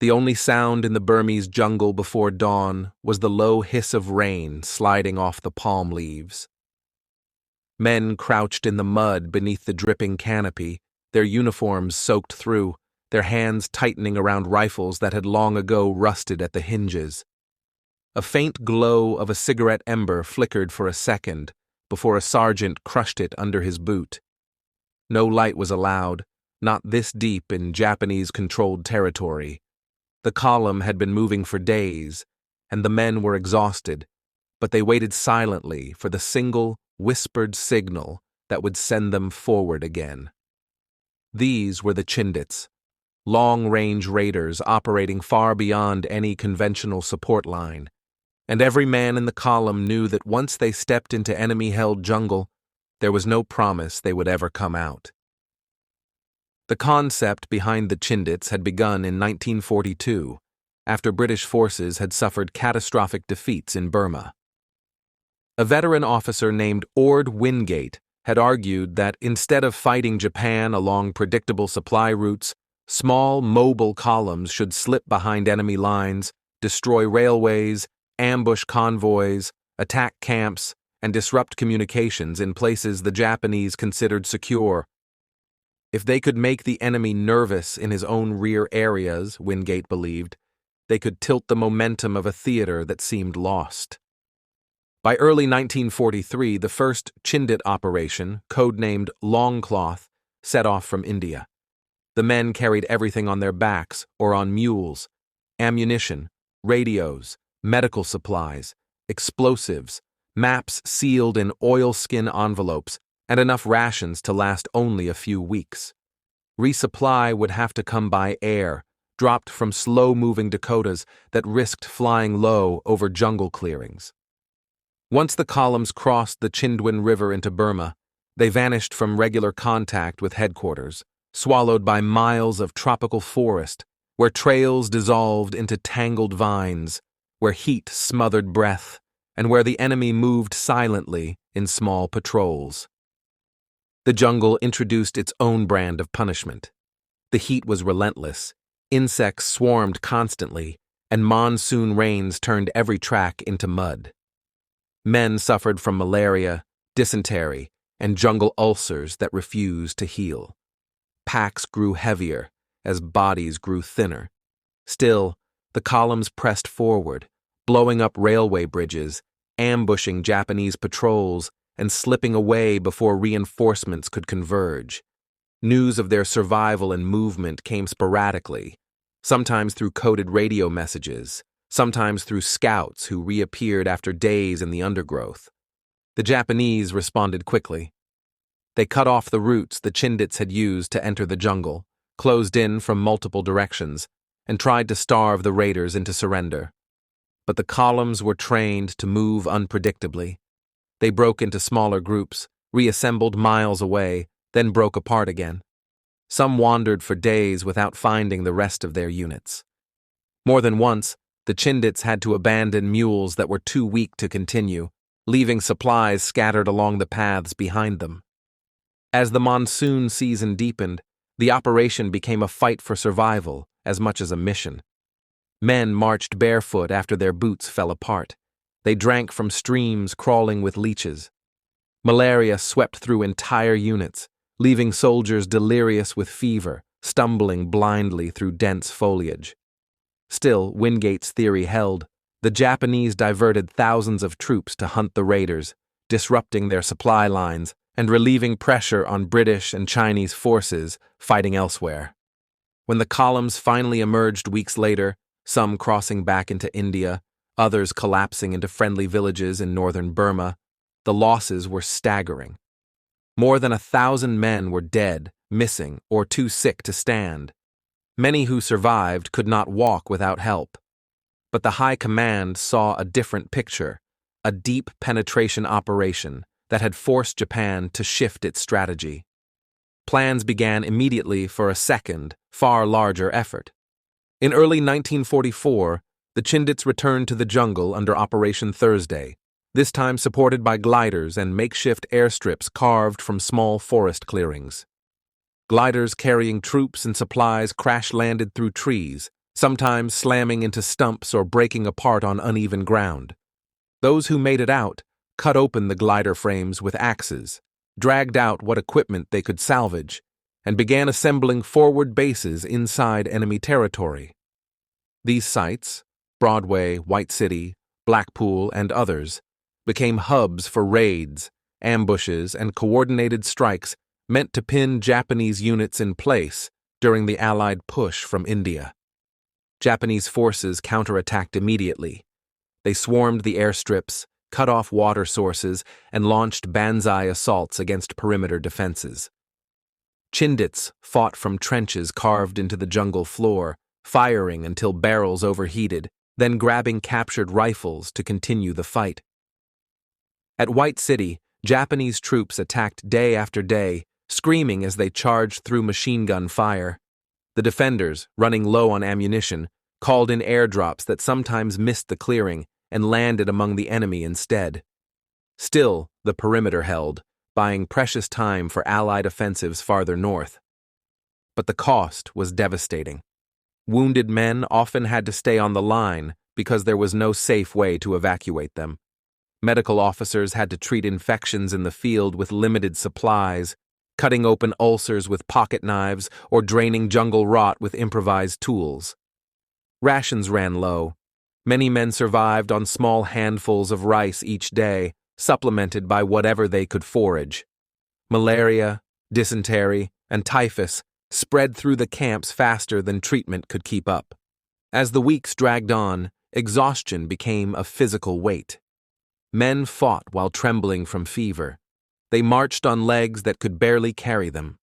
The only sound in the Burmese jungle before dawn was the low hiss of rain sliding off the palm leaves. Men crouched in the mud beneath the dripping canopy, their uniforms soaked through, their hands tightening around rifles that had long ago rusted at the hinges. A faint glow of a cigarette ember flickered for a second before a sergeant crushed it under his boot. No light was allowed, not this deep in Japanese-controlled territory. The column had been moving for days, and the men were exhausted, but they waited silently for the single, whispered signal that would send them forward again. These were the Chindits, long-range raiders operating far beyond any conventional support line, and every man in the column knew that once they stepped into enemy-held jungle, there was no promise they would ever come out. The concept behind the Chindits had begun in 1942, after British forces had suffered catastrophic defeats in Burma. A veteran officer named Ord Wingate had argued that instead of fighting Japan along predictable supply routes, small, mobile columns should slip behind enemy lines, destroy railways, ambush convoys, attack camps, and disrupt communications in places the Japanese considered secure. If they could make the enemy nervous in his own rear areas, Wingate believed, they could tilt the momentum of a theater that seemed lost. By early 1943, the first Chindit operation, codenamed Longcloth, set off from India. The men carried everything on their backs or on mules: ammunition, radios, medical supplies, explosives, maps sealed in oilskin envelopes, and enough rations to last only a few weeks. Resupply would have to come by air, dropped from slow-moving Dakotas that risked flying low over jungle clearings. Once the columns crossed the Chindwin River into Burma, they vanished from regular contact with headquarters, swallowed by miles of tropical forest, where trails dissolved into tangled vines, where heat smothered breath, and where the enemy moved silently in small patrols. The jungle introduced its own brand of punishment. The heat was relentless, insects swarmed constantly, and monsoon rains turned every track into mud. Men suffered from malaria, dysentery, and jungle ulcers that refused to heal. Packs grew heavier as bodies grew thinner. Still, the columns pressed forward, blowing up railway bridges, ambushing Japanese patrols, and slipping away before reinforcements could converge. News of their survival and movement came sporadically, sometimes through coded radio messages, sometimes through scouts who reappeared after days in the undergrowth. The Japanese responded quickly. They cut off the routes the Chindits had used to enter the jungle, closed in from multiple directions, and tried to starve the raiders into surrender. But the columns were trained to move unpredictably. They broke into smaller groups, reassembled miles away, then broke apart again. Some wandered for days without finding the rest of their units. More than once, the Chindits had to abandon mules that were too weak to continue, leaving supplies scattered along the paths behind them. As the monsoon season deepened, the operation became a fight for survival as much as a mission. Men marched barefoot after their boots fell apart. They drank from streams crawling with leeches. Malaria swept through entire units, leaving soldiers delirious with fever, stumbling blindly through dense foliage. Still, Wingate's theory held. The Japanese diverted thousands of troops to hunt the raiders, disrupting their supply lines and relieving pressure on British and Chinese forces fighting elsewhere. When the columns finally emerged weeks later, some crossing back into India, others collapsing into friendly villages in northern Burma, the losses were staggering. More than 1,000 men were dead, missing, or too sick to stand. Many who survived could not walk without help. But the High Command saw a different picture, a deep penetration operation that had forced Japan to shift its strategy. Plans began immediately for a second, far larger effort. In early 1944, the Chindits returned to the jungle under Operation Thursday, this time supported by gliders and makeshift airstrips carved from small forest clearings. Gliders carrying troops and supplies crash-landed through trees, sometimes slamming into stumps or breaking apart on uneven ground. Those who made it out cut open the glider frames with axes, dragged out what equipment they could salvage, and began assembling forward bases inside enemy territory. These sites, Broadway, White City, Blackpool, and others, became hubs for raids, ambushes, and coordinated strikes meant to pin Japanese units in place during the Allied push from India. Japanese forces counterattacked immediately. They swarmed the airstrips, cut off water sources, and launched banzai assaults against perimeter defenses. Chindits fought from trenches carved into the jungle floor, firing until barrels overheated, then grabbing captured rifles to continue the fight. At White City, Japanese troops attacked day after day, screaming as they charged through machine gun fire. The defenders, running low on ammunition, called in airdrops that sometimes missed the clearing and landed among the enemy instead. Still, the perimeter held, buying precious time for Allied offensives farther north. But the cost was devastating. Wounded men often had to stay on the line because there was no safe way to evacuate them. Medical officers had to treat infections in the field with limited supplies, cutting open ulcers with pocket knives or draining jungle rot with improvised tools. Rations ran low. Many men survived on small handfuls of rice each day, supplemented by whatever they could forage. Malaria, dysentery, and typhus spread through the camps faster than treatment could keep up. As the weeks dragged on, exhaustion became a physical weight. Men fought while trembling from fever. They marched on legs that could barely carry them.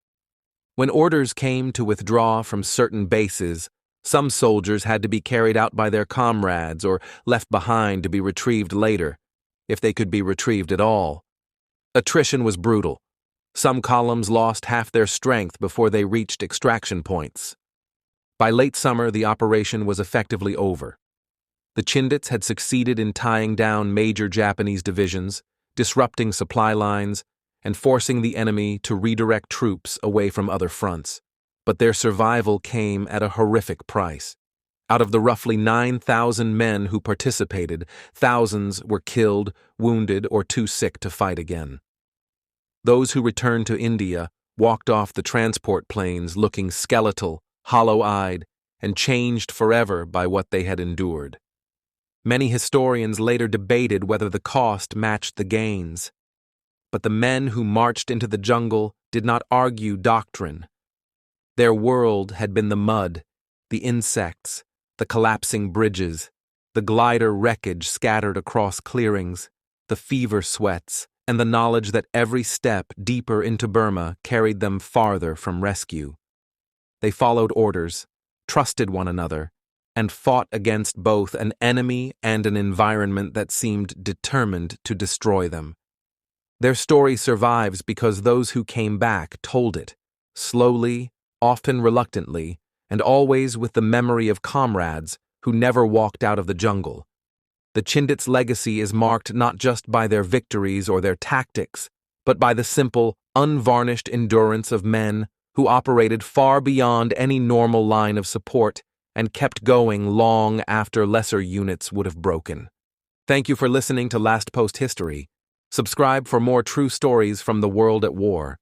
When orders came to withdraw from certain bases, some soldiers had to be carried out by their comrades or left behind to be retrieved later, if they could be retrieved at all. Attrition was brutal. Some columns lost half their strength before they reached extraction points. By late summer, the operation was effectively over. The Chindits had succeeded in tying down major Japanese divisions, disrupting supply lines, and forcing the enemy to redirect troops away from other fronts. But their survival came at a horrific price. Out of the roughly 9,000 men who participated, thousands were killed, wounded, or too sick to fight again. Those who returned to India walked off the transport planes looking skeletal, hollow-eyed, and changed forever by what they had endured. Many historians later debated whether the cost matched the gains. But the men who marched into the jungle did not argue doctrine. Their world had been the mud, the insects, the collapsing bridges, the glider wreckage scattered across clearings, the fever sweats, and the knowledge that every step deeper into Burma carried them farther from rescue. They followed orders, trusted one another, and fought against both an enemy and an environment that seemed determined to destroy them. Their story survives because those who came back told it, slowly, often reluctantly, and always with the memory of comrades who never walked out of the jungle. The Chindits' legacy is marked not just by their victories or their tactics, but by the simple, unvarnished endurance of men who operated far beyond any normal line of support and kept going long after lesser units would have broken. Thank you for listening to Last Post History. Subscribe for more true stories from the world at war.